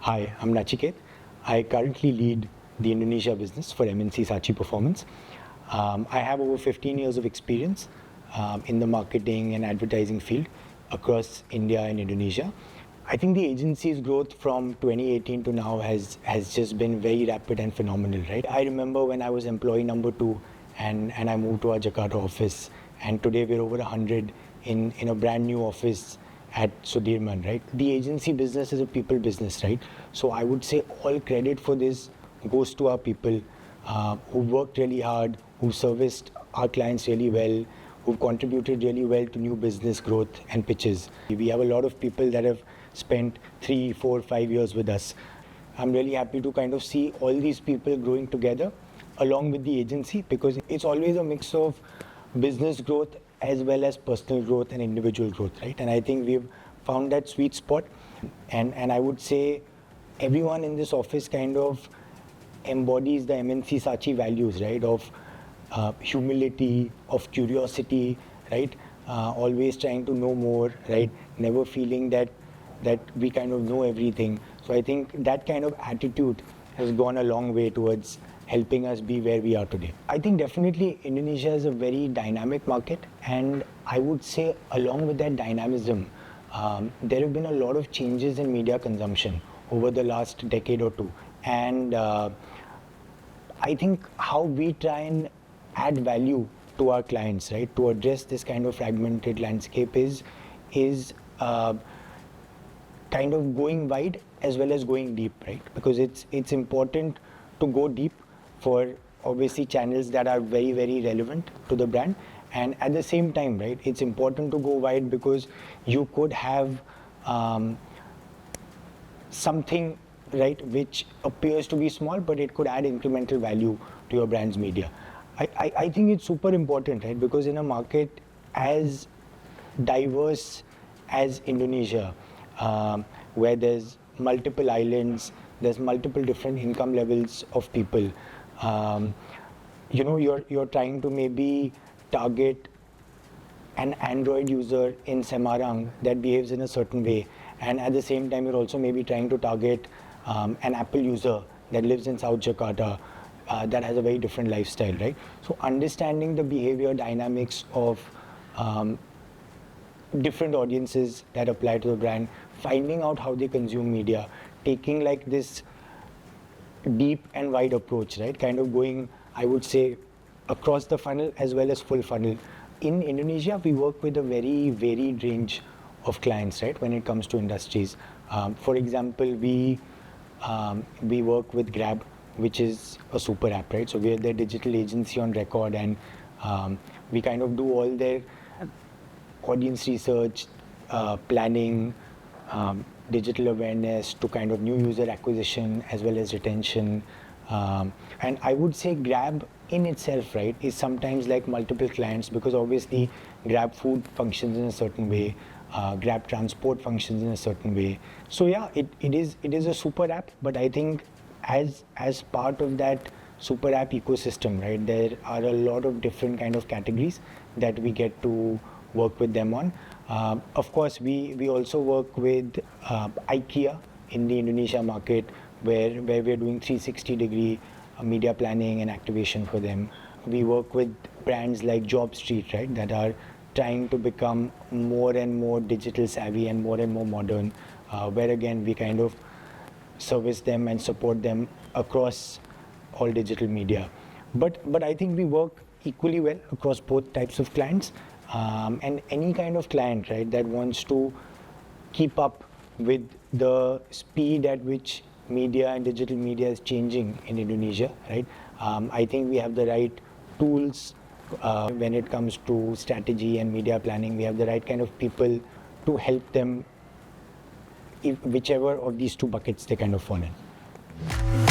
Hi, I'm Nachiket. I currently lead the Indonesia business for M+C Saatchi Performance. I have over 15 years of experience in the marketing and advertising field across India and Indonesia. I think the agency's growth from 2018 to now has just been very rapid and phenomenal, right? I remember when I was employee number 2 and I moved to our Jakarta office, and today we're over 100 in a brand new office at Sudirman, right? The agency business is a people business, right? So I would say all credit for this goes to our people who worked really hard, who serviced our clients really well, who've contributed really well to new business growth and pitches. We have a lot of people that have spent 3, 4, 5 years with us. I'm really happy to kind of see all these people growing together along with the agency, because it's always a mix of business growth as well as personal growth and individual growth, right? And I think we've found that sweet spot. And I would say everyone in this office kind of embodies the M+C Saatchi values, right? Of humility, of curiosity, right? Always trying to know more, right? Never feeling that we kind of know everything. So I think that kind of attitude has gone a long way towards helping us be where we are today. I think definitely Indonesia is a very dynamic market, and I would say along with that dynamism, there have been a lot of changes in media consumption over the last decade or two. And I think how we try and add value to our clients, right, to address this kind of fragmented landscape is kind of going wide as well as going deep, right? Because it's important to go deep for obviously channels that are very, very relevant to the brand. And at the same time, right, it's important to go wide because you could have something, right, which appears to be small, but it could add incremental value to your brand's media. I think it's super important, right, because in a market as diverse as Indonesia, where there's multiple islands, there's multiple different income levels of people, you know, you're trying to maybe target an Android user in Semarang that behaves in a certain way, and at the same time you're also maybe trying to target an Apple user that lives in South Jakarta that has a very different lifestyle, right? So understanding the behavior dynamics of different audiences that apply to the brand, finding out how they consume media, taking like this deep and wide approach, right? Kind of going, I would say, across the funnel as well as full funnel. In Indonesia, we work with a very varied range of clients, right, when it comes to industries. For example, we work with Grab, which is a super app, right? So we're their digital agency on record, and we kind of do all their audience research, planning, digital awareness to kind of new user acquisition as well as retention. And I would say Grab in itself, right, is sometimes like multiple clients, because obviously Grab food functions in a certain way, Grab transport functions in a certain way. So yeah, it is a super app, but I think as part of that super app ecosystem, right, there are a lot of different kind of categories that we get to work with them on. Of course, we also work with IKEA in the Indonesia market, where we're doing 360-degree media planning and activation for them. We work with brands like JobStreet, right, that are trying to become more and more digital savvy and more modern, where again we kind of service them and support them across all digital media. But I think we work equally well across both types of clients. And any kind of client, right, that wants to keep up with the speed at which media and digital media is changing in Indonesia, right? I think we have the right tools when it comes to strategy and media planning. We have the right kind of people to help them, whichever of these two buckets they kind of fall in.